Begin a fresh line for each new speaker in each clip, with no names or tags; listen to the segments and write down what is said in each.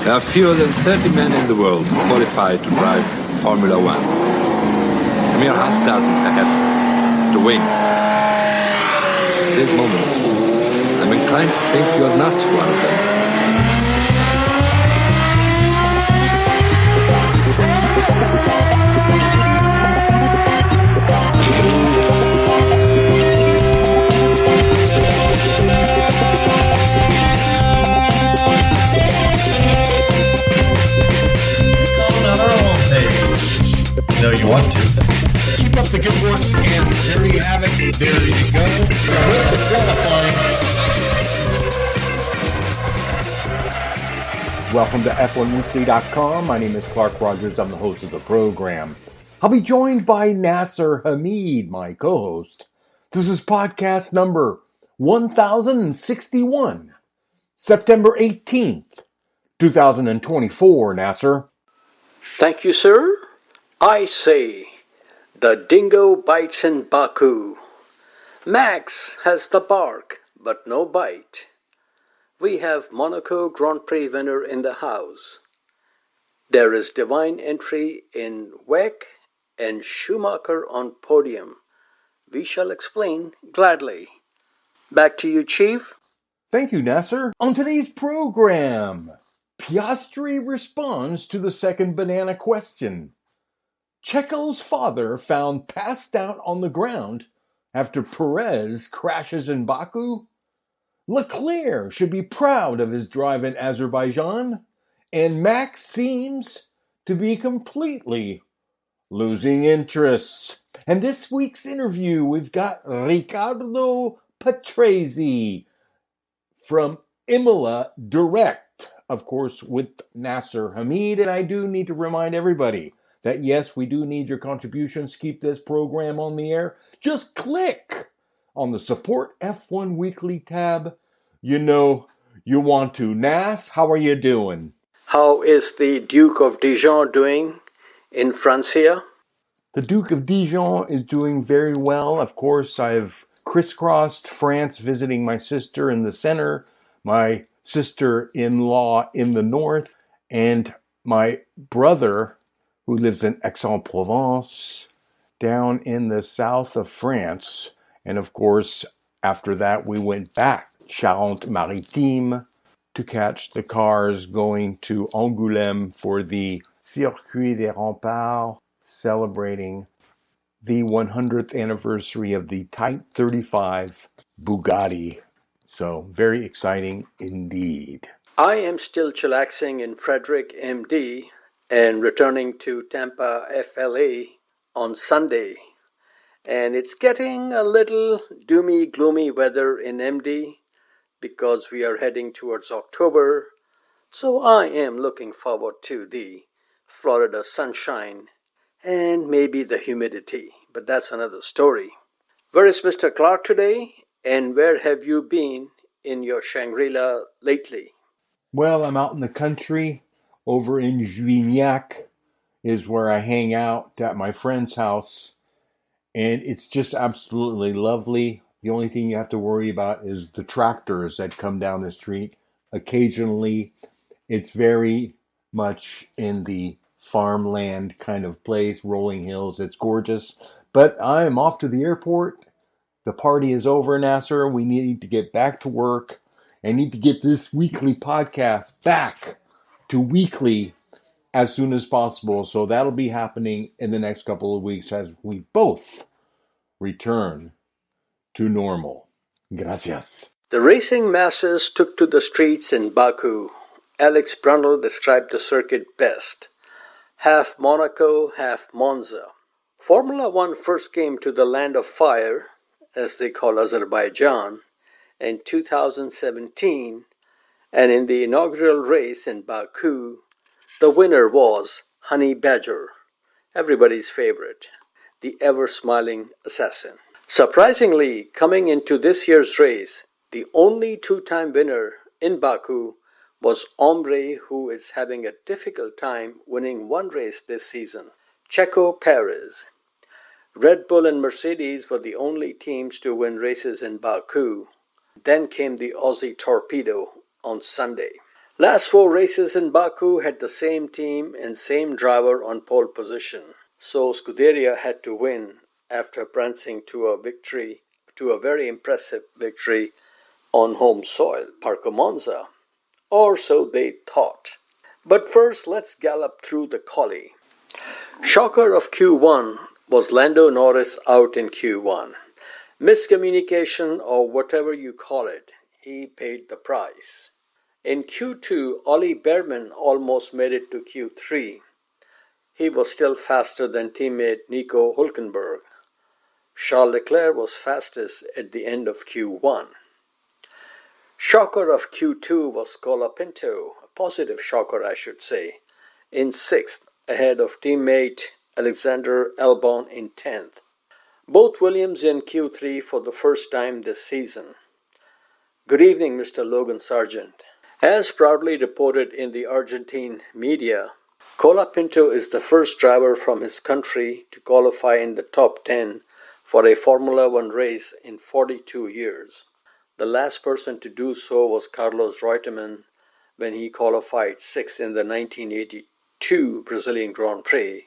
There are fewer than 30 men in the world qualified to drive Formula One. A mere half dozen, perhaps, to win. At this moment, I'm inclined to think you're not one of them.
No, you want to. Keep up the good work, and there you have it. There you go. The qualifying.
Welcome to F1Weekly.com. My name is Clark Rogers. I'm the host of the program. I'll be joined by Nasir Hamid, my co-host. This is podcast number 1061, September 18th, 2024, Nasir.
Thank you, sir. I say, the dingo bites in Baku. Max has the bark, but no bite. We have Monaco Grand Prix winner in the house. There is divine entry in WEC and Schumacher on podium. We shall explain gladly. Back to you, Chief.
Thank you, Nasir. On today's program, Piastri responds to the second banana question. Checo's father found passed out on the ground after Perez crashes in Baku. Leclerc should be proud of his drive in Azerbaijan. And Max seems to be completely losing interest. And this week's interview, we've got Riccardo Patrese from Imola Direct, of course, with Nasir Hamid. And I do need to remind everybody that yes, we do need your contributions to keep this program on the air. Just click on the Support F1 Weekly tab. You know you want to. Nas, how are you doing?
How is the Duke of Dijon doing in Francia?
The Duke of Dijon is doing very well. Of course, I've crisscrossed France visiting my sister in the center, my sister-in-law in the north, and my brother, who lives in Aix-en-Provence, down in the south of France. And of course, after that, we went back Charente-Maritime to catch the cars going to Angoulême for the Circuit des Remparts, celebrating the 100th anniversary of the Type 35 Bugatti. So, very exciting indeed.
I am still chillaxing in Frederick, MD, and returning to Tampa, FLA on Sunday. And it's getting a little doomy, gloomy weather in MD because we are heading towards October. So I am looking forward to the Florida sunshine and maybe the humidity, but that's another story. Where is Mr. Clark today, and where have you been in your Shangri-La lately?
Well, I'm out in the country. Over in Juignac is where I hang out at my friend's house. And it's just absolutely lovely. The only thing you have to worry about is the tractors that come down the street occasionally. It's very much in the farmland kind of place, rolling hills. It's gorgeous. But I am off to the airport. The party is over, Nasir. We need to get back to work. I need to get this weekly podcast back to weekly as soon as possible. So that'll be happening in the next couple of weeks as we both return to normal. Gracias.
The racing masses took to the streets in Baku. Alex Brundle described the circuit best. Half Monaco, half Monza. Formula One first came to the land of fire, as they call Azerbaijan, in 2017, and in the inaugural race in Baku, the winner was Honey Badger, everybody's favorite, the ever-smiling assassin. Surprisingly, coming into this year's race, the only two-time winner in Baku was Ombre, who is having a difficult time winning one race this season, Checo Perez. Red Bull and Mercedes were the only teams to win races in Baku. Then came the Aussie Torpedo on Sunday. Last four races in Baku had the same team and same driver on pole position, so Scuderia had to win after prancing to a very impressive victory on home soil, Parco Monza, or so they thought. But first, let's gallop through the quali. Shocker of Q1 was Lando Norris out in Q1. Miscommunication or whatever you call it, he paid the price. In Q2, Ollie Behrman almost made it to Q3. He was still faster than teammate Nico Hülkenberg. Charles Leclerc was fastest at the end of Q1. Shocker of Q2 was Colapinto, a positive shocker I should say, in 6th, ahead of teammate Alexander Albon in 10th. Both Williams in Q3 for the first time this season. Good evening, Mr. Logan Sargent. As proudly reported in the Argentine media, Colapinto is the first driver from his country to qualify in the top 10 for a Formula One race in 42 years. The last person to do so was Carlos Reutemann when he qualified 6th in the 1982 Brazilian Grand Prix,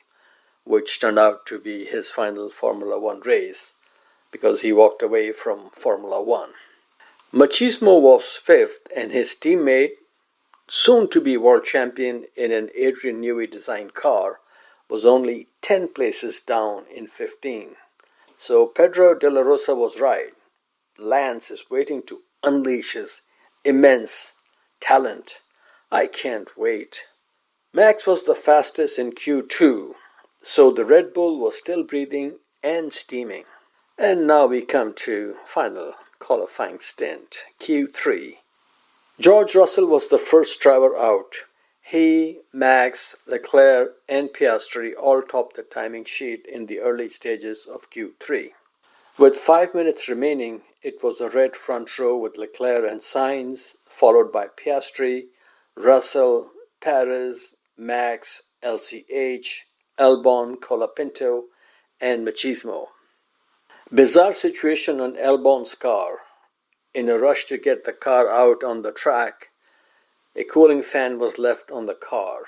which turned out to be his final Formula One race because he walked away from Formula One. Machismo was 5th and his teammate, soon to be world champion in an Adrian Newey designed car, was only 10 places down in 15. So Pedro de la Rosa was right. Lance is waiting to unleash his immense talent. I can't wait. Max was the fastest in Q2, so the Red Bull was still breathing and steaming. And now we come to final qualifying stint, Q3. George Russell was the first driver out. He, Max, Leclerc, and Piastri all topped the timing sheet in the early stages of Q3. With 5 minutes remaining, it was a red front row with Leclerc and Sainz, followed by Piastri, Russell, Perez, Max, LCH, Albon, Colapinto, and Machismo. Bizarre situation on Albon's car. In a rush to get the car out on the track, a cooling fan was left on the car.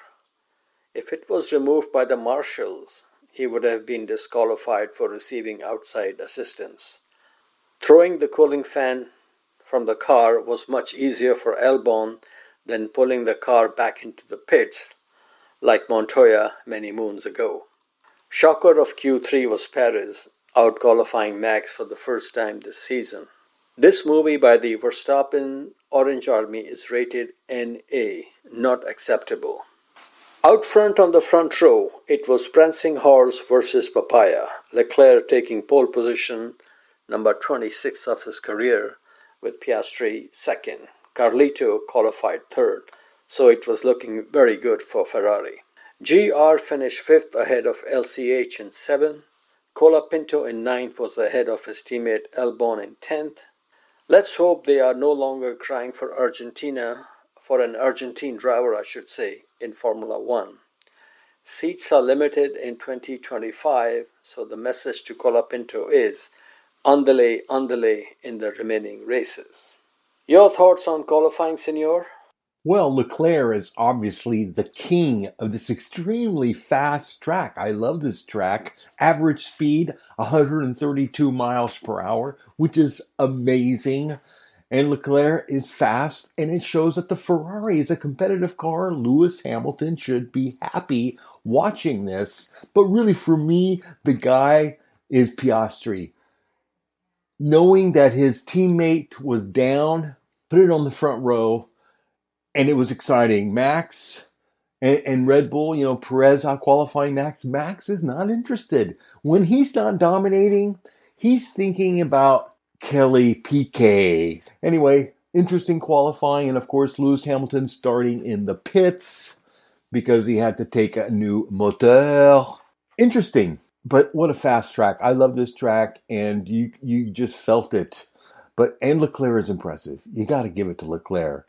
If it was removed by the marshals, he would have been disqualified for receiving outside assistance. Throwing the cooling fan from the car was much easier for Albon than pulling the car back into the pits, like Montoya many moons ago. Shocker of Q3 was Perez, out-qualifying Max for the first time this season. This movie by the Verstappen Orange Army is rated NA, not acceptable. Out front on the front row, it was prancing horse versus papaya, Leclerc taking pole position, number 26 of his career, with Piastri second. Carlito qualified third, so it was looking very good for Ferrari. GR finished 5th ahead of LCH in 7th. Colapinto in 9th was ahead of his teammate Albon in 10th. Let's hope they are no longer crying for an Argentine driver, I should say, in Formula One. Seats are limited in 2025, so the message to Colapinto is andale, andale in the remaining races. Your thoughts on qualifying, senor?
Well, Leclerc is obviously the king of this extremely fast track. I love this track. Average speed, 132 miles per hour, which is amazing. And Leclerc is fast, and it shows that the Ferrari is a competitive car. Lewis Hamilton should be happy watching this. But really, for me, the guy is Piastri. Knowing that his teammate was down, put it on the front row, and it was exciting. Max and Red Bull, Perez out qualifying Max. Max is not interested. When he's not dominating, he's thinking about Kelly Piquet. Anyway, interesting qualifying, and of course Lewis Hamilton starting in the pits because he had to take a new motor. Interesting, but what a fast track. I love this track, and you just felt it. And Leclerc is impressive. You got to give it to Leclerc.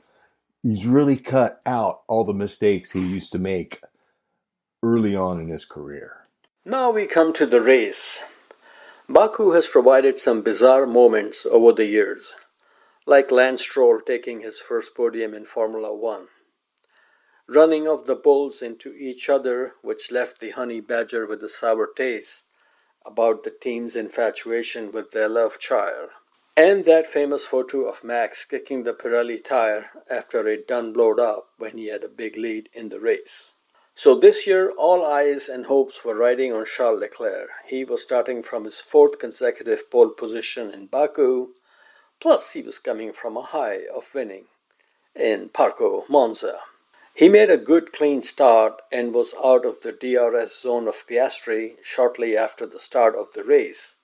He's really cut out all the mistakes he used to make early on in his career.
Now we come to the race. Baku has provided some bizarre moments over the years, like Lance Stroll taking his first podium in Formula One. running of the bulls into each other, which left the honey badger with a sour taste about the team's infatuation with their love child. And that famous photo of Max kicking the Pirelli tire after it done blowed up when he had a big lead in the race. So this year, all eyes and hopes were riding on Charles Leclerc. He was starting from his fourth consecutive pole position in Baku, plus he was coming from a high of winning in Parco, Monza. He made a good clean start and was out of the DRS zone of Piastri shortly after the start of the race.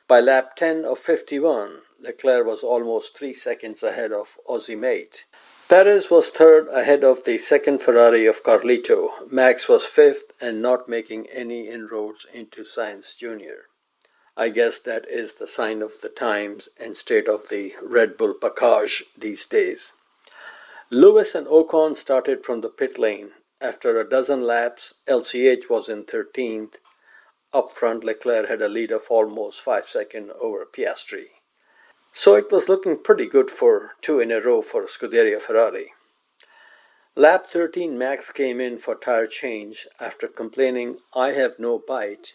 By lap 10 of 51, Leclerc was almost 3 seconds ahead of Aussie mate. Perez was third ahead of the second Ferrari of Carlito. Max was fifth and not making any inroads into Sainz Jr. I guess that is the sign of the times and state of the Red Bull package these days. Lewis and Ocon started from the pit lane. After a dozen laps, LCH was in 13th. Up front, Leclerc had a lead of almost 5 seconds over Piastri. So it was looking pretty good for 2 in a row for Scuderia Ferrari. Lap 13, Max came in for tire change after complaining, "I have no bite,"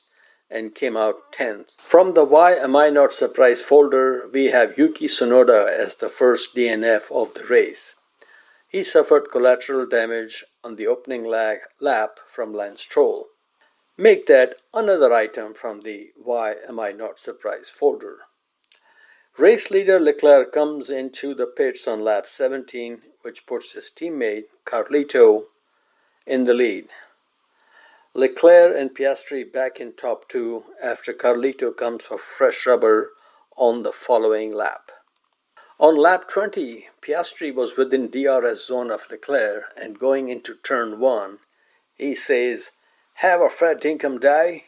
and came out 10th. From the Why Am I Not Surprised folder, we have Yuki Tsunoda as the first DNF of the race. He suffered collateral damage on the opening lap from Lance Stroll. Make that another item from the Why Am I Not Surprised folder. Race leader Leclerc comes into the pits on lap 17, which puts his teammate Carlito in the lead. Leclerc and Piastri back in top two after Carlito comes for fresh rubber on the following lap. On lap 20, Piastri was within DRS zone of Leclerc, and going into turn 1, he says, "Have a fair dinkum day,"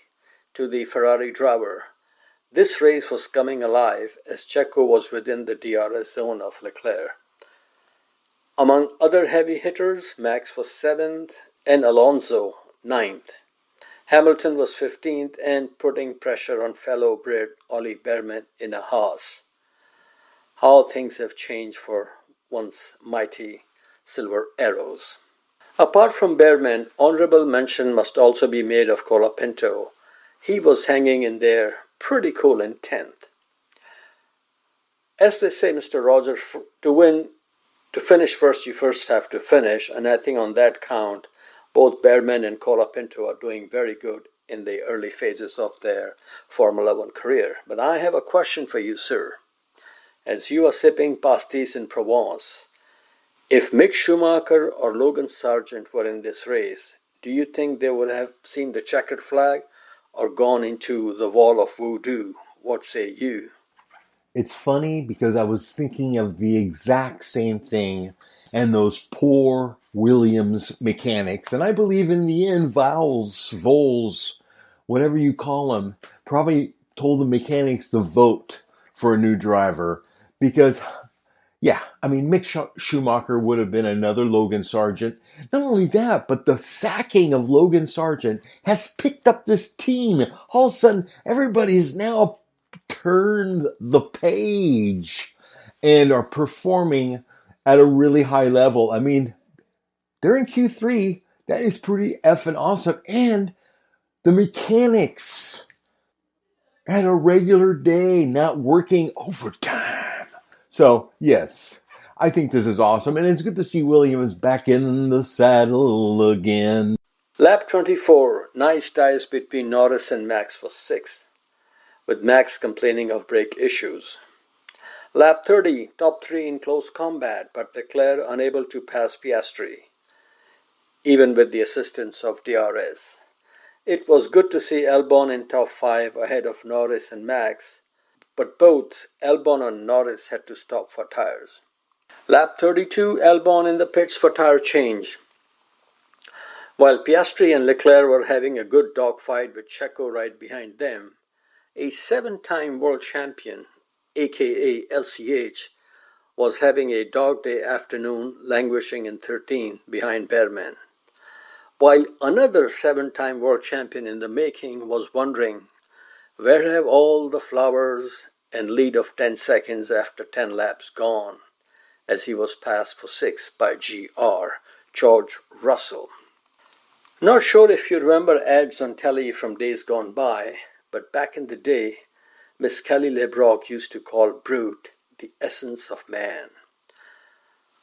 to the Ferrari driver. This race was coming alive as Checo was within the DRS zone of Leclerc. Among other heavy hitters, Max was 7th and Alonso 9th. Hamilton was 15th and putting pressure on fellow Brit Ollie Bearman in a Haas. How things have changed for once mighty Silver Arrows. Apart from Bearman, honorable mention must also be made of Colapinto. He was hanging in there pretty cool in 10th. As they say, Mr. Rogers, to finish first, you first have to finish, and I think on that count, both Bearman and Colapinto are doing very good in the early phases of their Formula One career. But I have a question for you, sir. As you are sipping pastis in Provence, if Mick Schumacher or Logan Sargent were in this race, do you think they would have seen the checkered flag or gone into the wall of voodoo? What say you?
It's funny because I was thinking of the exact same thing, and those poor Williams mechanics. And I believe in the end, Vols, whatever you call them, probably told the mechanics to vote for a new driver because, yeah, I mean, Mick Schumacher would have been another Logan Sargent. Not only that, but the sacking of Logan Sargent has picked up this team. All of a sudden, everybody is now turned the page and are performing at a really high level. I mean, they're in Q3. That is pretty effing awesome. And the mechanics at a regular day, not working overtime. So, yes, I think this is awesome. And it's good to see Williams back in the saddle again.
Lap 24, nice dives between Norris and Max was 6th, with Max complaining of brake issues. Lap 30, top 3 in close combat, but Leclerc unable to pass Piastri, even with the assistance of DRS. It was good to see Albon in top 5 ahead of Norris and Max, but both Albon and Norris had to stop for tires. Lap 32, Albon in the pits for tire change. While Piastri and Leclerc were having a good dogfight with Checo right behind them, a 7-time world champion, aka LCH, was having a dog day afternoon languishing in 13th behind Bearman. While another 7-time world champion in the making was wondering, where have all the flowers and lead of 10 seconds after 10 laps gone, as he was passed for 6th by GR George Russell. Not sure if you remember ads on telly from days gone by, but back in the day, Miss Kelly LeBrock used to call brute the essence of man.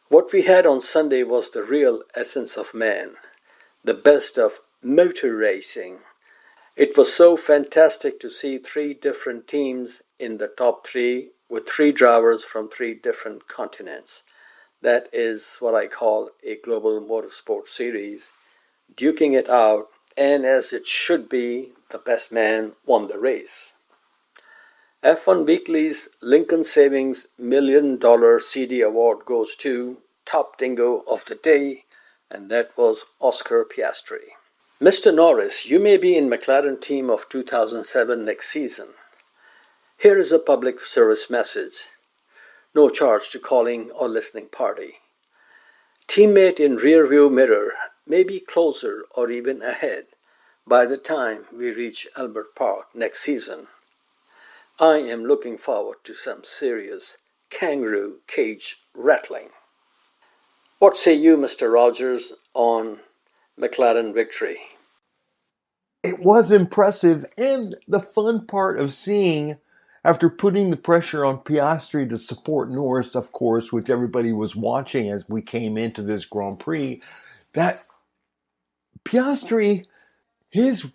What we had on Sunday was the real essence of man, the best of motor racing. It was so fantastic to see three different teams in the top three with three drivers from three different continents. That is what I call a global motorsport series, duking it out, and as it should be, the best man won the race. F1 Weekly's Lincoln Savings $1 Million CD award goes to top dingo of the day, and that was Oscar Piastri. Mr. Norris, you may be in McLaren team of 2007 next season. Here is a public service message. No charge to calling or listening party. Teammate in rearview mirror may be closer or even ahead by the time we reach Albert Park next season. I am looking forward to some serious kangaroo cage rattling. What say you, Mr. Rogers, on McLaren victory?
It was impressive, and the fun part of seeing, after putting the pressure on Piastri to support Norris, of course, which everybody was watching as we came into this Grand Prix, that Piastri, his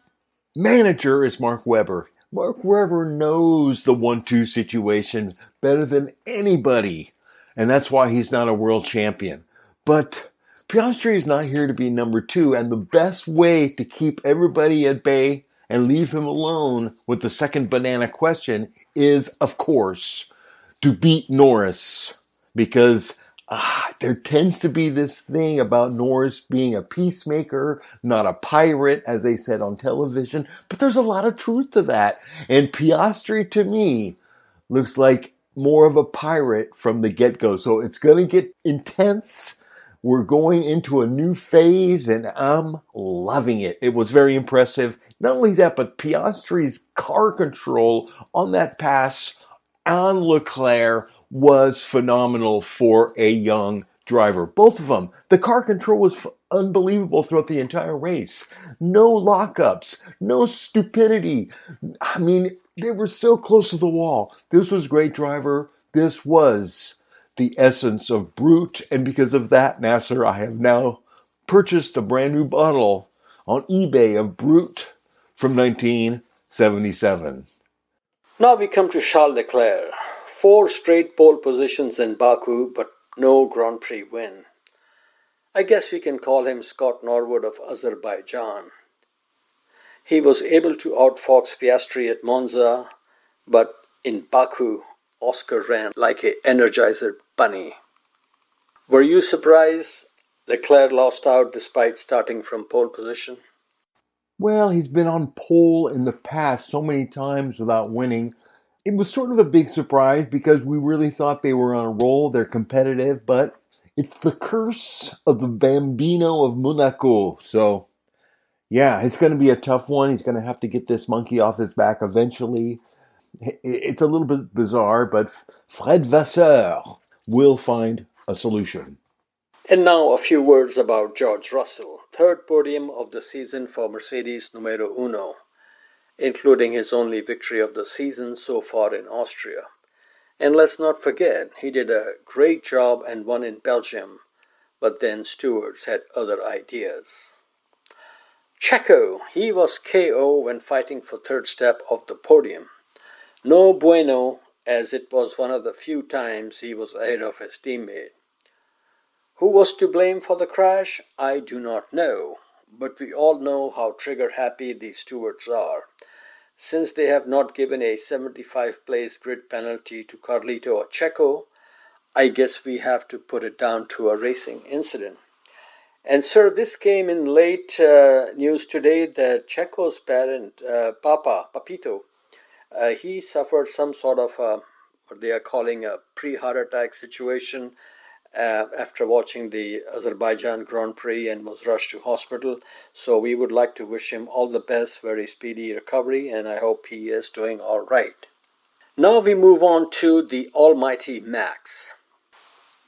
manager is Mark Webber. Mark Webber knows the 1-2 situation better than anybody, and that's why he's not a world champion. But Piastri is not here to be number two, and the best way to keep everybody at bay and leave him alone with the second banana question is, of course, to beat Norris. Because there tends to be this thing about Norris being a peacemaker, not a pirate, as they said on television. But there's a lot of truth to that. And Piastri, to me, looks like more of a pirate from the get-go. So it's going to get intense. We're going into a new phase, and I'm loving it. It was very impressive. Not only that, but Piastri's car control on that pass on Leclerc was phenomenal for a young driver. Both of them. The car control was unbelievable throughout the entire race. No lockups, no stupidity. I mean, they were so close to the wall. This was great driver. This was the essence of brute, and because of that, Nasir, I have now purchased a brand new bottle on eBay of brute from 1977.
Now we come to Charles Leclerc. 4 straight pole positions in Baku, but no Grand Prix win. I guess we can call him Scott Norwood of Azerbaijan. He was able to outfox Piastri at Monza, but in Baku, Oscar ran like an Energizer bunny. Were you surprised Leclerc lost out despite starting from pole position?
Well, he's been on pole in the past so many times without winning. It was sort of a big surprise because we really thought they were on a roll. They're competitive, but it's the curse of the Bambino of Monaco. So, yeah, it's going to be a tough one. He's going to have to get this monkey off his back eventually. It's a little bit bizarre, but Fred Vasseur will find a solution.
And now a few words about George Russell, third podium of the season for Mercedes numero uno, including his only victory of the season so far in Austria. And let's not forget, he did a great job and won in Belgium, but then stewards had other ideas. Checo, he was KO when fighting for third step of the podium. No bueno, as it was one of the few times he was ahead of his teammate. Who was to blame for the crash? I do not know, but we all know how trigger-happy these stewards are. Since they have not given a 75-place grid penalty to Carlito or Checo, I guess we have to put it down to a racing incident. And sir, this came in late news today that Checo's parent, Papito, he suffered some sort of what they are calling a pre-heart attack situation after watching the Azerbaijan Grand Prix and was rushed to hospital. So we would like to wish him all the best, very speedy recovery, and I hope he is doing all right. Now we move on to the almighty Max.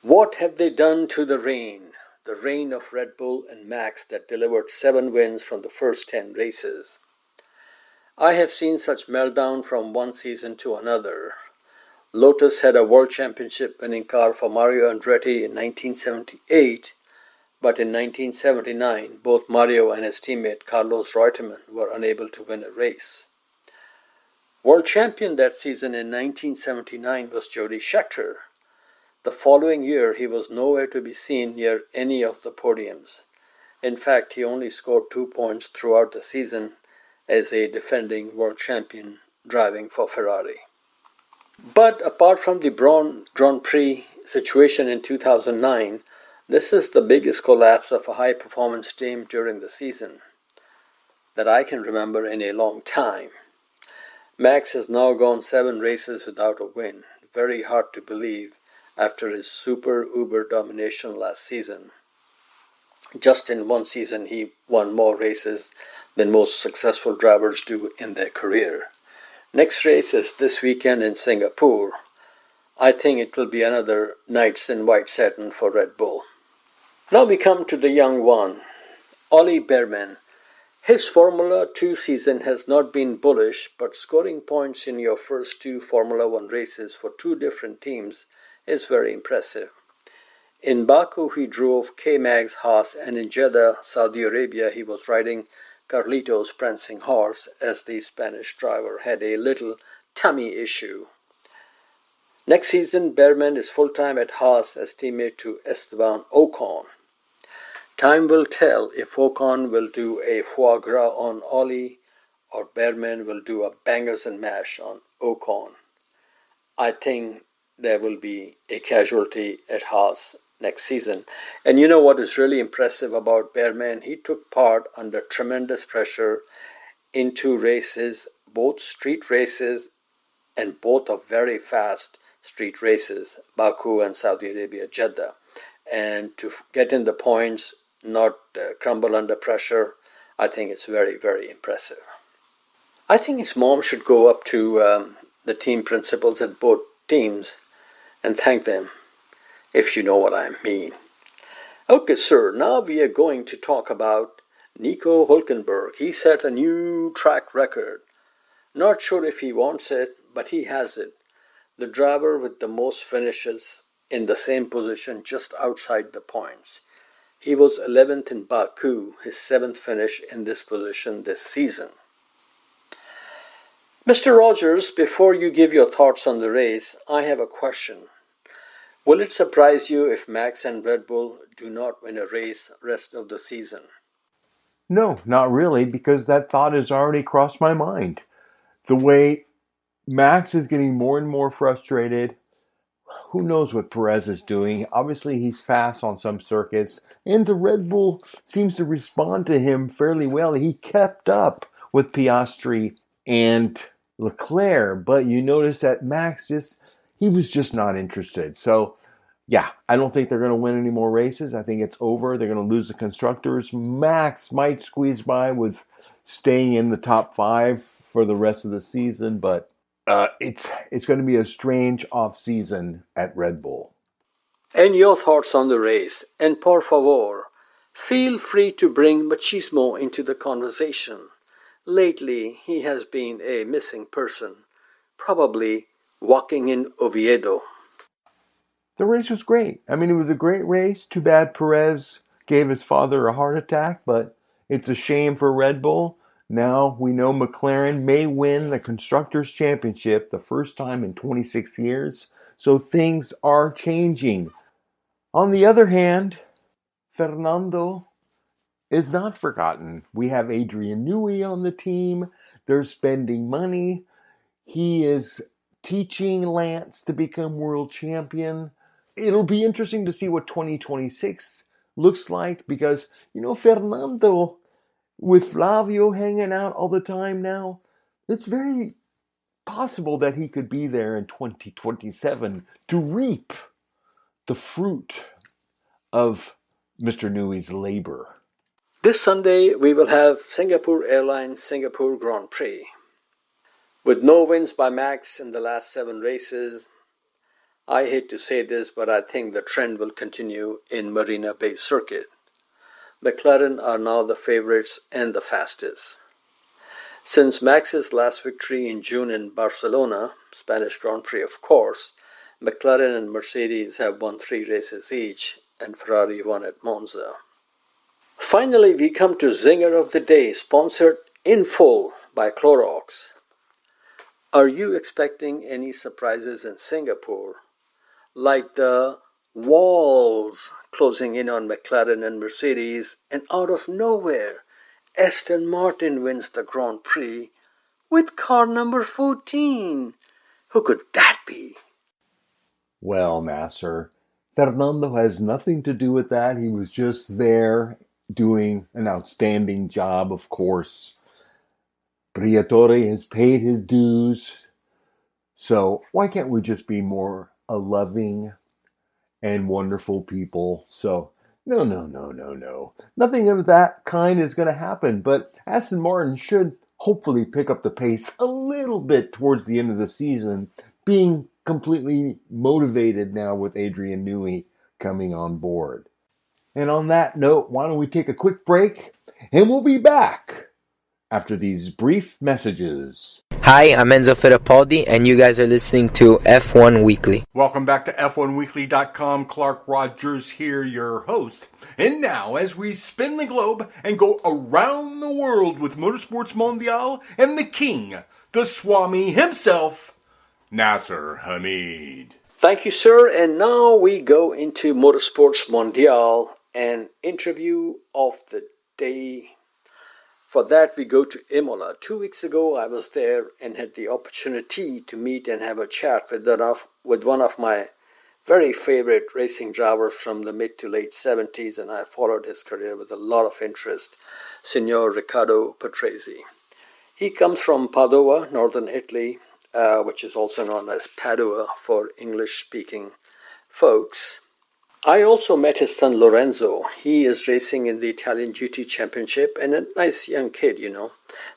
What have they done to the rain? the reign of Red Bull and Max that delivered 7 wins from the first 10 races. I have seen such meltdown from one season to another. Lotus had a World Championship winning car for Mario Andretti in 1978, but in 1979 both Mario and his teammate Carlos Reutemann were unable to win a race. World champion that season in 1979 was Jody Scheckter. The following year he was nowhere to be seen near any of the podiums. In fact, he only scored 2 points throughout the season as a defending world champion driving for Ferrari. But apart from the Braun Grand Prix situation in 2009, this is the biggest collapse of a high-performance team during the season that I can remember in a long time. Max has now gone 7 races without a win. Very hard to believe after his super-uber domination last season. Just in one season, he won more races than most successful drivers do in their career. Next race is this weekend in Singapore. I think it will be another Knights in White Satin for Red Bull. Now we come to the young one, Ollie Bearman. His Formula 2 season has not been bullish, but scoring points in your first 2 Formula 1 races for 2 different teams is very impressive. In Baku, he drove K-Mag's Haas, and in Jeddah, Saudi Arabia, he was riding Carlitos' prancing horse as the Spanish driver had a little tummy issue. Next season, Bearman is full-time at Haas as teammate to Esteban Ocon. Time will tell if Ocon will do a foie gras on Ollie or Bearman will do a bangers and mash on Ocon. I think there will be a casualty at Haas next season. And you know what is really impressive about Bearman? He took part under tremendous pressure in 2 races, both street races, and both are very fast street races, Baku and Saudi Arabia, Jeddah. And to get in the points, not crumble under pressure, I think it's very, very impressive. I think his mom should go up to the team principals at both teams and thank them, if you know what I mean. Okay, sir, now we are going to talk about Nico Hülkenberg. He set a new track record. Not sure if he wants it, but he has it. The driver with the most finishes in the same position just outside the points. He was 11th in Baku, his 7th finish in this position this season. Mr. Rogers, before you give your thoughts on the race, I have a question. Will it surprise you if Max and Red Bull do not win a race rest of the season?
No, not really, because that thought has already crossed my mind. The way Max is getting more and more frustrated. Who knows what Perez is doing? Obviously, he's fast on some circuits, and the Red Bull seems to respond to him fairly well. He kept up with Piastri and Leclerc, but you notice that Max he was just not interested. So, yeah, I don't think they're going to win any more races. I think it's over. They're going to lose the constructors. Max might squeeze by with staying in the top 5 for the rest of the season, but it's going to be a strange off-season at Red Bull.
And your thoughts on the race. And por favor, feel free to bring machismo into the conversation. Lately, he has been a missing person, probably walking in Oviedo.
The race was great. I mean, it was a great race. Too bad Perez gave his father a heart attack, but it's a shame for Red Bull. Now we know McLaren may win the Constructors' Championship the first time in 26 years, so things are changing. On the other hand, Fernando is not forgotten. We have Adrian Newey on the team. They're spending money. He is teaching Lance to become world champion. It'll be interesting to see what 2026 looks like because, Fernando, with Flavio hanging out all the time now, it's very possible that he could be there in 2027 to reap the fruit of Mr. Newey's labor.
This Sunday, we will have Singapore Airlines Singapore Grand Prix. With no wins by Max in the last 7 races, I hate to say this, but I think the trend will continue in Marina Bay Circuit. McLaren are now the favorites and the fastest. Since Max's last victory in June in Barcelona, Spanish Grand Prix of course, McLaren and Mercedes have won 3 races each, and Ferrari won at Monza. Finally, we come to Zinger of the Day, sponsored in full by Clorox. Are you expecting any surprises in Singapore? Like the walls closing in on McLaren and Mercedes, and out of nowhere, Aston Martin wins the Grand Prix with car number 14. Who could that be?
Well, Nasir, Fernando has nothing to do with that. He was just there doing an outstanding job, of course. Briatore has paid his dues. So why can't we just be more a loving and wonderful people? So no. Nothing of that kind is going to happen. But Aston Martin should hopefully pick up the pace a little bit towards the end of the season, being completely motivated now with Adrian Newey coming on board. And on that note, why don't we take a quick break, and we'll be back after these brief messages.
Hi, I'm Enzo Fittipaldi, and you guys are listening to F1 Weekly.
Welcome back to F1Weekly.com. Clark Rogers here, your host. And now, as we spin the globe and go around the world with Motorsports Mondial and the king, the Swami himself, Nasir Hamid.
Thank you, sir. And now we go into Motorsports Mondial and interview of the day. For that, we go to Imola. 2 weeks ago, I was there and had the opportunity to meet and have a chat with one of my very favorite racing drivers from the mid to late 70s, and I followed his career with a lot of interest, Signor Riccardo Patrese. He comes from Padova, northern Italy, which is also known as Padua for English-speaking folks. I also met his son Lorenzo. He is racing in the Italian GT Championship and a nice young kid,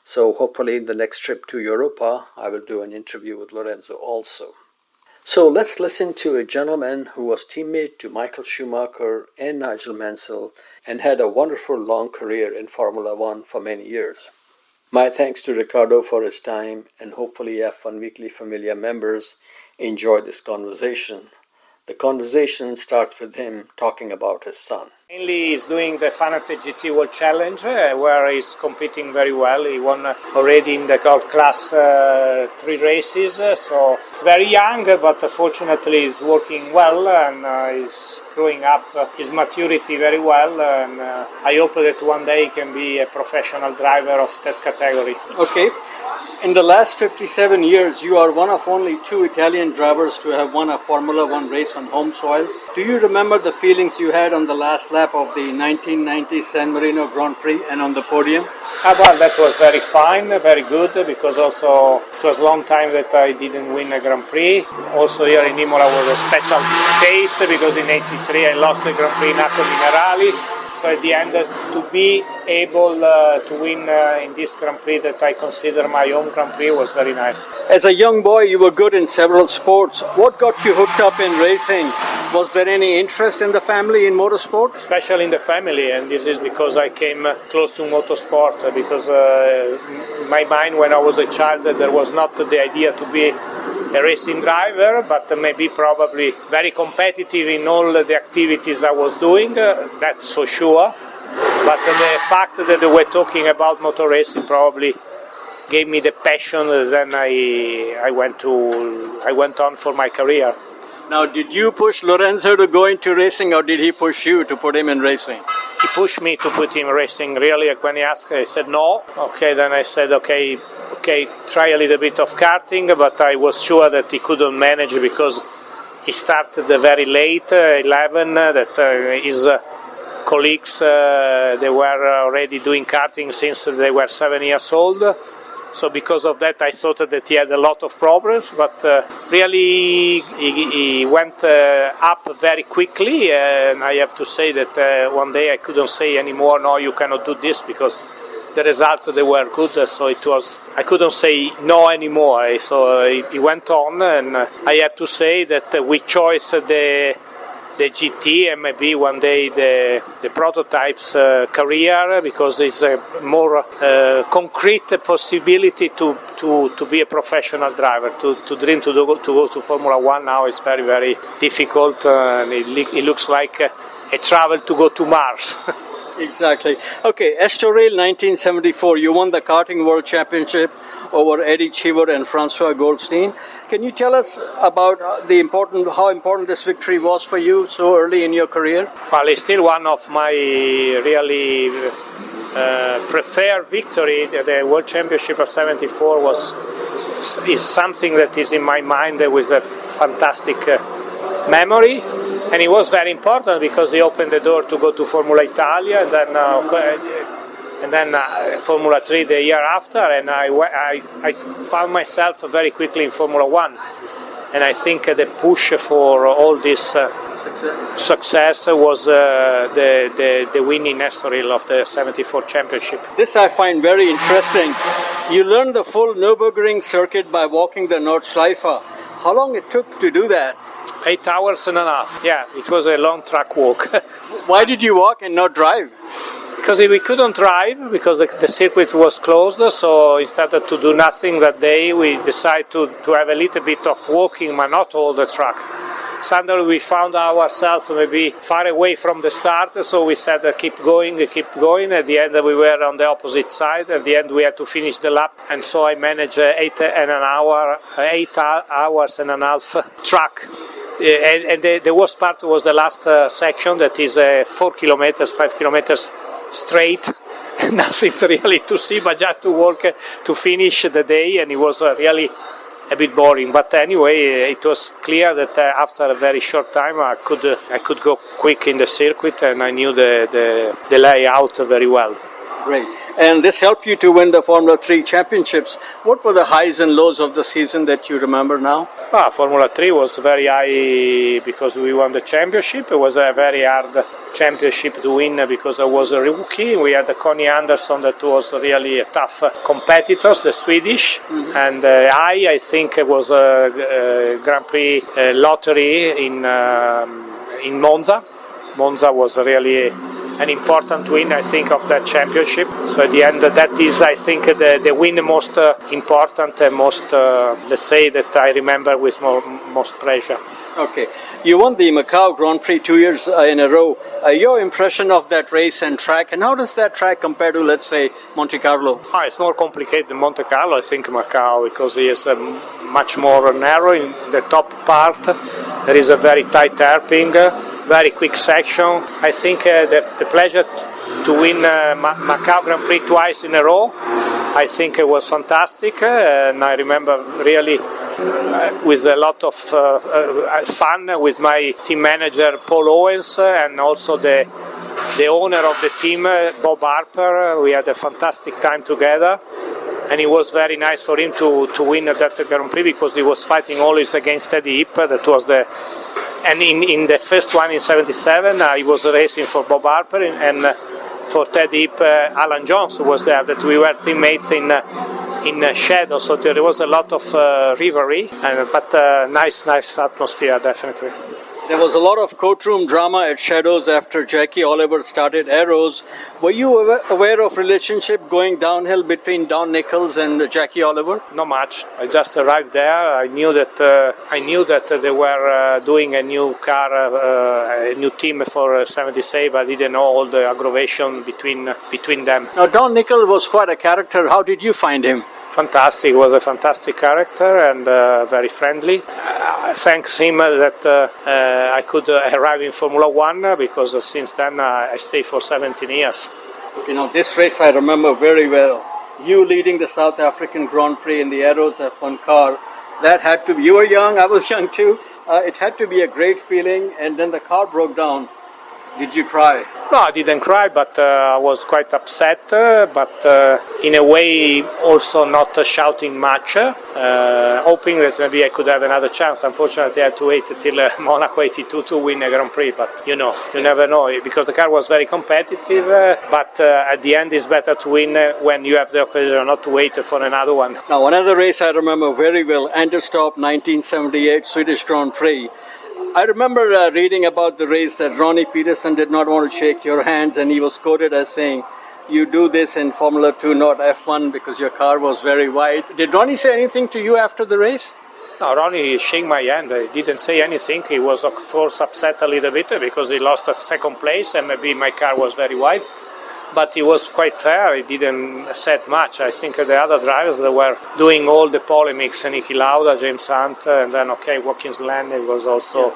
So hopefully in the next trip to Europa, I will do an interview with Lorenzo also. So let's listen to a gentleman who was teammate to Michael Schumacher and Nigel Mansell and had a wonderful long career in Formula One for many years. My thanks to Riccardo for his time, and hopefully F1 Weekly Familia members enjoy this conversation. The conversation starts with him talking about his son.
Mainly he's doing the Fanatec GT World Challenge, where he's competing very well. He won already in the Gold Class 3 races, so he's very young, but fortunately he's working well and he's growing up his maturity very well, and I hope that one day he can be a professional driver of that category.
Okay. In the last 57 years, you are one of only 2 Italian drivers to have won a Formula One race on home soil. Do you remember the feelings you had on the last lap of the 1990 San Marino Grand Prix and on the podium?
Well, that was very fine, very good, because also it was a long time that I didn't win a Grand Prix. Also here in Imola was a special taste, because in '83 I lost the Grand Prix Naco Minerali. So at the end, to be able to win in this Grand Prix that I consider my own Grand Prix was very nice.
As a young boy, you were good in several sports. What got you hooked up in racing? Was there any interest in the family in motorsport?
Especially in the family, and this is because I came close to motorsport, because in my mind when I was a child there was not the idea to be a racing driver, but maybe probably very competitive in all the activities I was doing, that's for sure. But the fact that we're talking about motor racing probably gave me the passion. Then I went on for my career.
Now, did you push Lorenzo to go into racing, or did he push you to put him in racing?
He pushed me to put him racing. Really, when he asked, I said no. Okay, then I said okay, try a little bit of karting, but I was sure that he couldn't manage because he started very late, 11, that his colleagues, they were already doing karting since they were 7 years old. So because of that, I thought that he had a lot of problems, but really he went up very quickly, and I have to say that one day I couldn't say anymore, no, you cannot do this, because the results they were good, so I couldn't say no anymore. So it went on, and I have to say that we chose the GT and maybe one day the prototypes career, because it's a more concrete possibility to be a professional driver. To dream to go to Formula One now is very, very difficult, and it looks like a travel to go to Mars.
Exactly. Okay, Estoril 1974, you won the karting world championship over Eddie Cheever and Francois Goldstein. Can you tell us about how important this victory was for you so early in your career?
Well, it's still one of my really preferred victory. The World Championship of '74 is something that is in my mind with a fantastic memory, and it was very important because it opened the door to go to Formula Italia, and then Formula 3 the year after, and I found myself very quickly in Formula 1. And I think the push for all this success was the win in Estoril of the '74 championship.
This I find very interesting. You learned the full Nürburgring circuit by walking the Nordschleife. How long it took to do that?
8 hours and a half. Yeah, it was a long track walk.
Why did you walk and not drive?
Because we couldn't drive because the circuit was closed, so instead of to do nothing that day, we decided to have a little bit of walking, but not all the track. Suddenly we found ourselves maybe far away from the start, so we said keep going. At the end we were on the opposite side. At the end we had to finish the lap, and so I managed 8 hours and a half track. And the worst part was the last section, that is 4 kilometers, 5 kilometers straight, nothing really to see, but just to walk to finish the day, and it was really a bit boring. But anyway, it was clear that after a very short time I could go quick in the circuit, and I knew the layout very well.
Great. And this helped you to win the Formula 3 championships. What were the highs and lows of the season that you remember now?
Formula 3 was very high because we won the championship. It was a very hard championship to win because I was a rookie. We had Connie Anderson that was really a tough competitor, the Swedish. Mm-hmm. And I think it was a Grand Prix lottery in Monza. Monza was really an important win, I think, of that championship. So at the end, that is, I think, the win most important and most, let's say, that I remember with most pleasure.
Okay. You won the Macau Grand Prix 2 years in a row. Your impression of that race and track, and how does that track compare to, let's say, Monte Carlo?
It's more complicated than Monte Carlo, I think, Macau, because it is much more narrow in the top part. There is a very tight hairpin, very quick section. I think the pleasure to win Macau Grand Prix twice in a row, I think it was fantastic, and I remember really with a lot of fun with my team manager Paul Owens, and also the owner of the team, Bob Harper. We had a fantastic time together, and it was very nice for him to win that Grand Prix, because he was fighting always against Eddie Hip. That was and in the first one in '77, he was racing for Bob Harper, and for Teddy Hip, Alan Jones was there. That we were teammates in Shadow, so there was a lot of rivalry, but nice atmosphere, definitely.
There was a lot of courtroom drama at Shadows after Jackie Oliver started Arrows. Were you aware of relationship going downhill between Don Nichols and Jackie Oliver?
Not much. I just arrived there. I knew that they were doing a new car, a new team for 77. I didn't know all the aggravation between them.
Now, Don Nichols was quite a character. How did you find him?
Fantastic. He was a fantastic character and very friendly. Thanks him that I could arrive in Formula One, because since then I stayed for 17 years.
You know, this race I remember very well. You leading the South African Grand Prix in the Arrows F1 car. That had to be, you were young, I was young too. It had to be a great feeling, and then the car broke down. Did you cry?
No, I didn't cry, but I was quite upset, but in a way also not shouting much, hoping that maybe I could have another chance. Unfortunately, I had to wait till Monaco 82 to win a Grand Prix, but you never know, because the car was very competitive, but at the end it's better to win when you have the occasion, not to wait for another one.
Now, another race I remember very well, Anderstorp 1978 Swedish Grand Prix. I remember reading about the race that Ronnie Peterson did not want to shake your hands, and he was quoted as saying, "You do this in Formula 2, not F1, because your car was very wide." Did Ronnie say anything to you after the race?
No, Ronnie shook my hand. He didn't say anything. He was, of course, upset a little bit because he lost a second place and maybe my car was very wide. But he was quite fair. He didn't say much. I think the other drivers that were doing all the polemics, Niki Lauda, James Hunt, and then Watkins Glen. It was also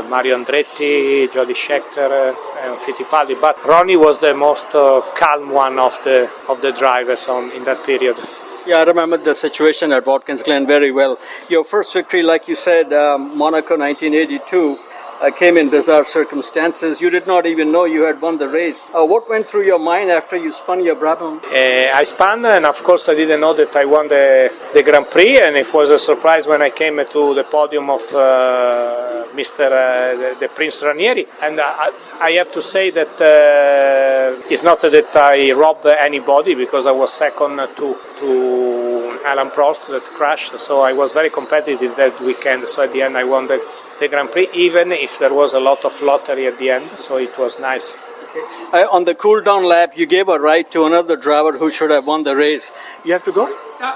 Mario Andretti, Jody Scheckter, and Fittipaldi. But Ronnie was the most calm one of the drivers in that period.
Yeah, I remember the situation at Watkins Glen very well. Your first victory, like you said, Monaco 1982. Came in bizarre circumstances. You did not even know you had won the race. What went through your mind after you spun your Brabham?
I spun, and of course I didn't know that I won the Grand Prix, and it was a surprise when I came to the podium of the Prince Ranieri. And I have to say that it's not that I robbed anybody, because I was second to Alan Prost that crashed. So I was very competitive that weekend. So at the end I won the Grand Prix, even if there was a lot of lottery at the end, so it was nice.
Okay. On the cool-down lap, you gave a ride to another driver who should have won the race. You have to go?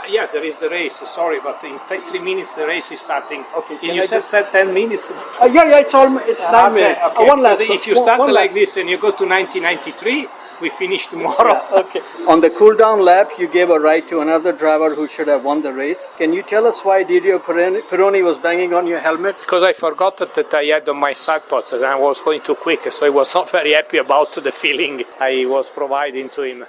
Yes, there is the race, sorry, but in 3 minutes the race is starting. Okay. You said 10 minutes?
It's 9 minutes.
Okay.
One last.
If you start like this and you go to 1993, we finish tomorrow.
Yeah, okay. On the cool-down lap, you gave a ride to another driver who should have won the race. Can you tell us why Didio Pironi was banging on your helmet?
Because I forgot that I had on my side pods and I was going too quick, so I was not very happy about the feeling I was providing to him.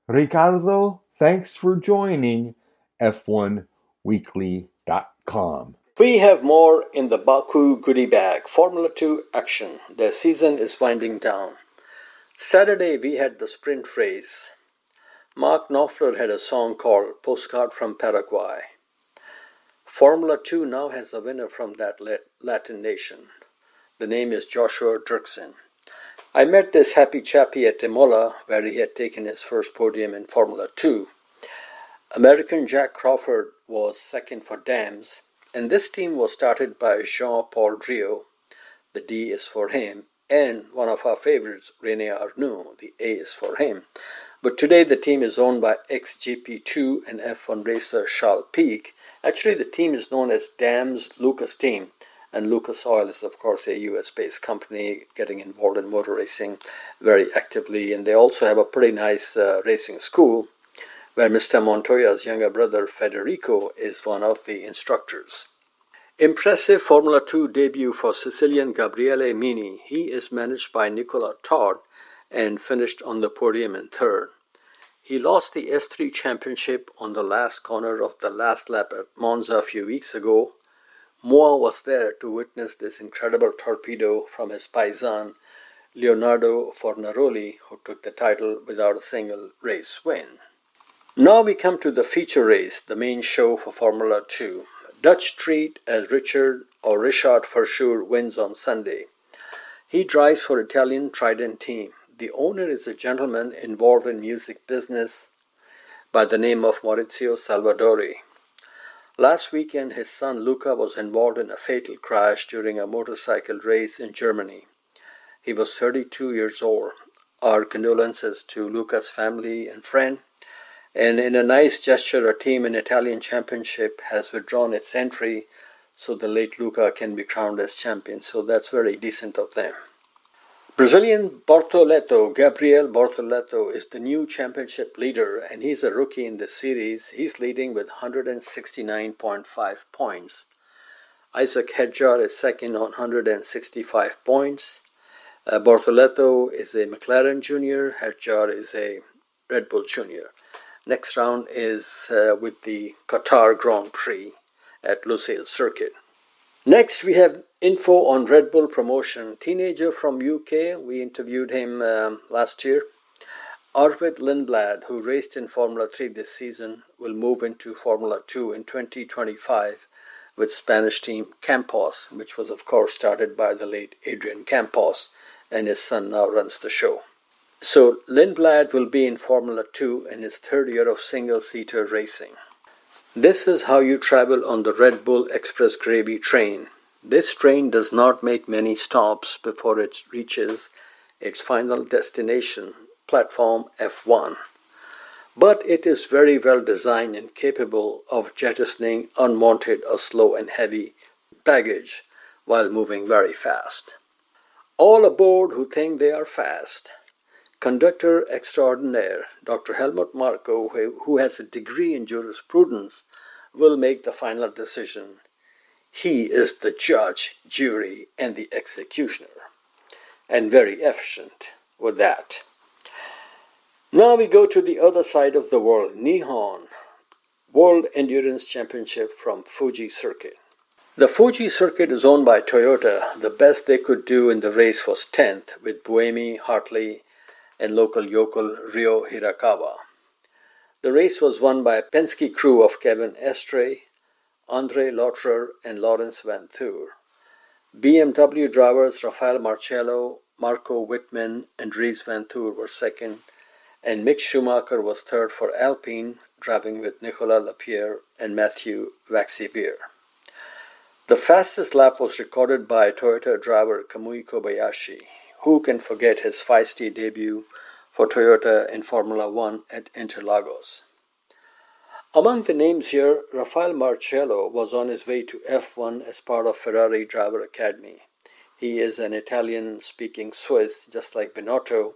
Riccardo, thanks for joining F1Weekly.com.
We have more in the Baku goodie bag. Formula 2 action. The season is winding down. Saturday we had the sprint race. Mark Knopfler had a song called Postcard from Paraguay. Formula 2 now has a winner from that Latin nation. The name is Joshua Dirksen. I met this happy chappy at Imola, where he had taken his first podium in Formula 2. American Jack Crawford was second for Dams, and this team was started by Jean-Paul Driot. The D is for him. And one of our favorites, René Arnoux, the A is for him. But today the team is owned by ex-GP2 and F1 racer Charles Pic. Actually, the team is known as Dams Lucas Team. And Lucas Oil is, of course, a US-based company getting involved in motor racing very actively. And they also have a pretty nice racing school where Mr. Montoya's younger brother, Federico, is one of the instructors. Impressive Formula 2 debut for Sicilian Gabriele Mini. He is managed by Nicola Todd and finished on the podium in third. He lost the F3 championship on the last corner of the last lap at Monza a few weeks ago. Moa was there to witness this incredible torpedo from his paisan, Leonardo Fornaroli, who took the title without a single race win. Now we come to the feature race, the main show for Formula 2. Dutch treat as Richard Verschoor wins on Sunday. He drives for Italian Trident team. The owner is a gentleman involved in music business by the name of Maurizio Salvadori. Last weekend, his son Luca was involved in a fatal crash during a motorcycle race in Germany. He was 32 years old. Our condolences to Luca's family and friend. And in a nice gesture, a team in Italian Championship has withdrawn its entry so the late Luca can be crowned as champion. So that's very decent of them. Brazilian Gabriel Bortoleto, is the new championship leader, and he's a rookie in the series. He's leading with 169.5 points. Isaac Hedjar is second on 165 points. Bortoleto is a McLaren Junior. Hedjar is a Red Bull Junior. Next round is with the Qatar Grand Prix at Lusail Circuit. Next we have Info on Red Bull promotion. Teenager from UK, we interviewed him last year. Arvid Lindblad, who raced in Formula 3 this season, will move into Formula 2 in 2025 with Spanish team Campos, which was of course started by the late Adrian Campos, and his son now runs the show. So Lindblad will be in Formula 2 in his third year of single-seater racing. This is how you travel on the Red Bull Express Gravy train. This train does not make many stops before it reaches its final destination, platform F1. But it is very well designed and capable of jettisoning unwanted or slow and heavy baggage while moving very fast. All aboard who think they are fast. Conductor extraordinaire Dr. Helmut Marko, who has a degree in jurisprudence, will make the final decision. He is the judge, jury, and the executioner, and very efficient with that. Now we go to the other side of the world, Nihon, World Endurance Championship from Fuji Circuit. The Fuji Circuit is owned by Toyota. The best they could do in the race was 10th, with Buemi, Hartley, and local yokel Ryo Hirakawa. The race was won by a Penske crew of Kevin Estre, Andre Lotterer, and Lawrence Van Thur. BMW drivers Rafael Marcello, Marco Wittmann, and Dries Van Thur were second, and Mick Schumacher was third for Alpine, driving with Nicolas Lapierre and Mathieu Vaxivier. The fastest lap was recorded by Toyota driver Kamui Kobayashi. Who can forget his feisty debut for Toyota in Formula 1 at Interlagos? Among the names here, Rafael Marcello was on his way to F1 as part of Ferrari Driver Academy. He is an Italian-speaking Swiss, just like Binotto,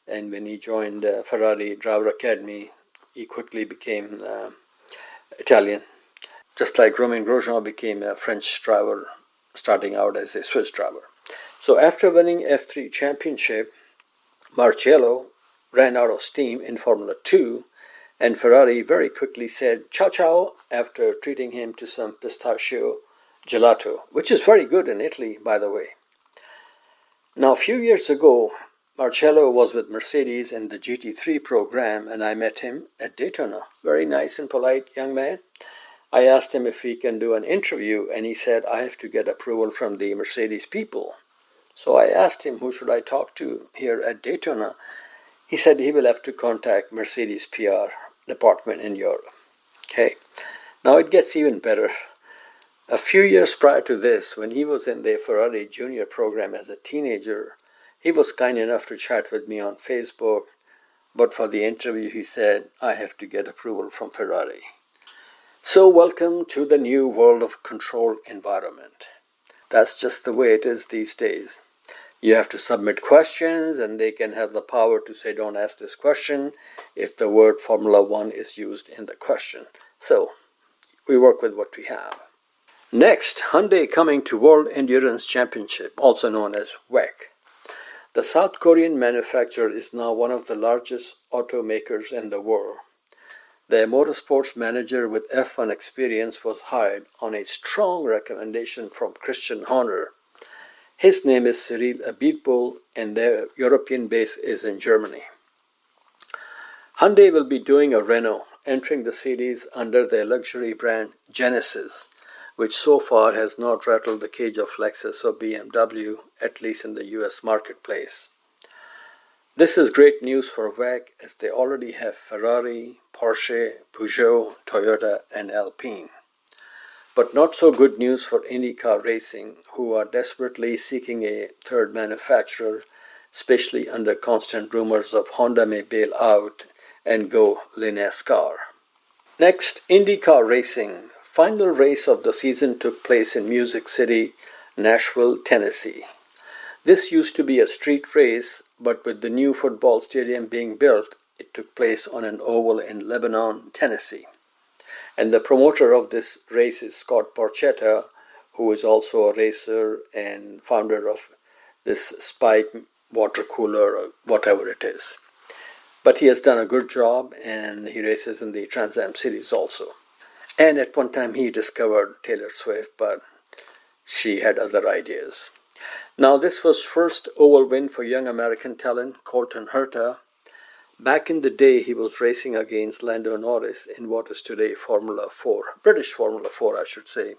and when he joined Ferrari Driver Academy, he quickly became Italian, just like Romain Grosjean became a French driver, starting out as a Swiss driver. So after winning F3 championship, Marcello ran out of steam in Formula 2, and Ferrari very quickly said ciao ciao after treating him to some pistachio gelato, which is very good in Italy, by the way. Now, a few years ago, Marcello was with Mercedes in the GT3 program, and I met him at Daytona. Very nice and polite young man. I asked him if he can do an interview, and he said, I have to get approval from the Mercedes people. So I asked him, who should I talk to here at Daytona? He said he will have to contact Mercedes PR department in Europe. Okay. Now it gets even better. A few years prior to this, when he was in the Ferrari Junior program as a teenager, he was kind enough to chat with me on Facebook, but for the interview he said, I have to get approval from Ferrari. So welcome to the new world of controlled environment. That's just the way it is these days. You have to submit questions, and they can have the power to say, don't ask this question, if the word Formula 1 is used in the question. So, we work with what we have. Next, Hyundai coming to World Endurance Championship, also known as WEC. The South Korean manufacturer is now one of the largest automakers in the world. Their motorsports manager with F1 experience was hired on a strong recommendation from Christian Horner. His name is Cyril Abitboul, and their European base is in Germany. Hyundai will be doing a Renault, entering the series under their luxury brand Genesis, which so far has not rattled the cage of Lexus or BMW, at least in the US marketplace. This is great news for WEC, as they already have Ferrari, Porsche, Peugeot, Toyota, and Alpine. But not so good news for IndyCar Racing, who are desperately seeking a third manufacturer, especially under constant rumors of Honda may bail out and go LeNASCAR. Next, IndyCar Racing. Final race of the season took place in Music City, Nashville, Tennessee. This used to be a street race, but with the new football stadium being built, it took place on an oval in Lebanon, Tennessee. And the promoter of this race is Scott Borchetta, who is also a racer and founder of this Spike water cooler or whatever it is. But he has done a good job, and he races in the Trans Am Series also. And at one time he discovered Taylor Swift, but she had other ideas. Now, this was first oval win for young American talent Colton Herta. Back in the day, he was racing against Lando Norris in what is today Formula 4, British Formula 4, I should say.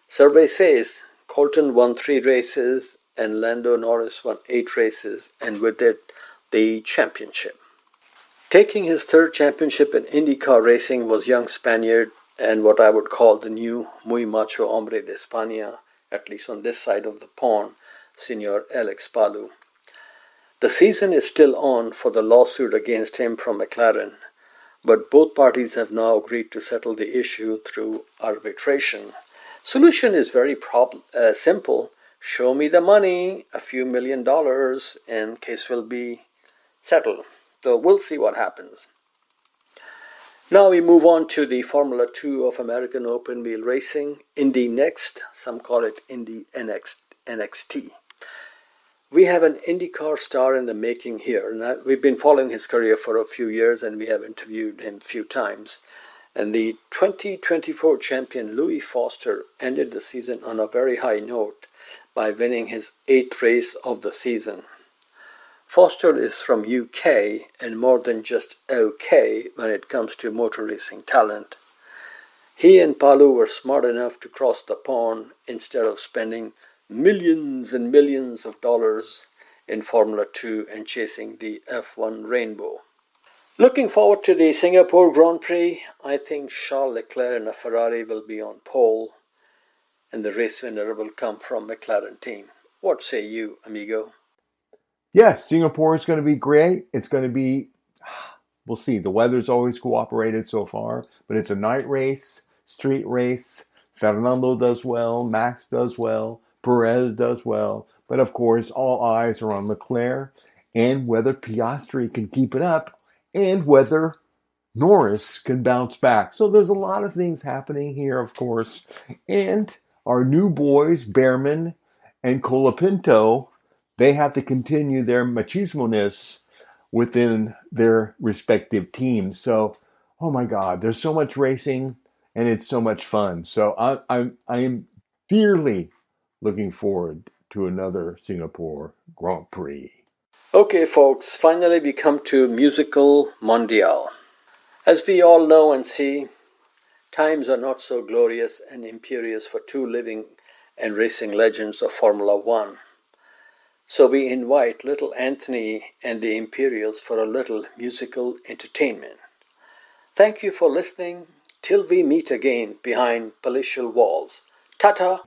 Survey says Colton won 3 races and Lando Norris won 8 races, and with it, the championship. Taking his 3rd championship in IndyCar racing was young Spaniard and what I would call the new muy macho hombre de España, at least on this side of the pond, Senor Alex Palou. The season is still on for the lawsuit against him from McLaren, but both parties have now agreed to settle the issue through arbitration. Solution is very simple. Show me the money, a few $1 million, and case will be settled. So we'll see what happens. Now we move on to the Formula 2 of American Open Wheel Racing, Indy Next. Some call it Indy NXT. We have an IndyCar star in the making here. Now, we've been following his career for a few years and we have interviewed him a few times. And the 2024 champion Louis Foster ended the season on a very high note by winning his 8th race of the season. Foster is from UK and more than just okay when it comes to motor racing talent. He and Palou were smart enough to cross the pond instead of spending millions and millions of dollars in Formula 2 and chasing the F1 rainbow. Looking forward to the Singapore Grand Prix, I think Charles Leclerc in a Ferrari will be on pole and the race winner will come from McLaren team. What say you, amigo?
Yes, Singapore is going to be great. It's going to be, we'll see. The weather's always cooperated so far, but it's a night race, street race. Fernando does well, Max does well, Perez does well. But of course, all eyes are on Leclerc and whether Piastri can keep it up and whether Norris can bounce back. So there's a lot of things happening here, of course. And our new boys, Behrman and Colapinto, they have to continue their machismo-ness within their respective teams. So, oh my God, there's so much racing and it's so much fun. So I am dearly looking forward to another Singapore Grand Prix.
Okay, folks, finally we come to Musical Mondial. As we all know and see, times are not so glorious and imperious for 2 living and racing legends of Formula 1. So we invite little Anthony and the Imperials for a little musical entertainment. Thank you for listening. Till we meet again behind palatial walls. Ta-ta!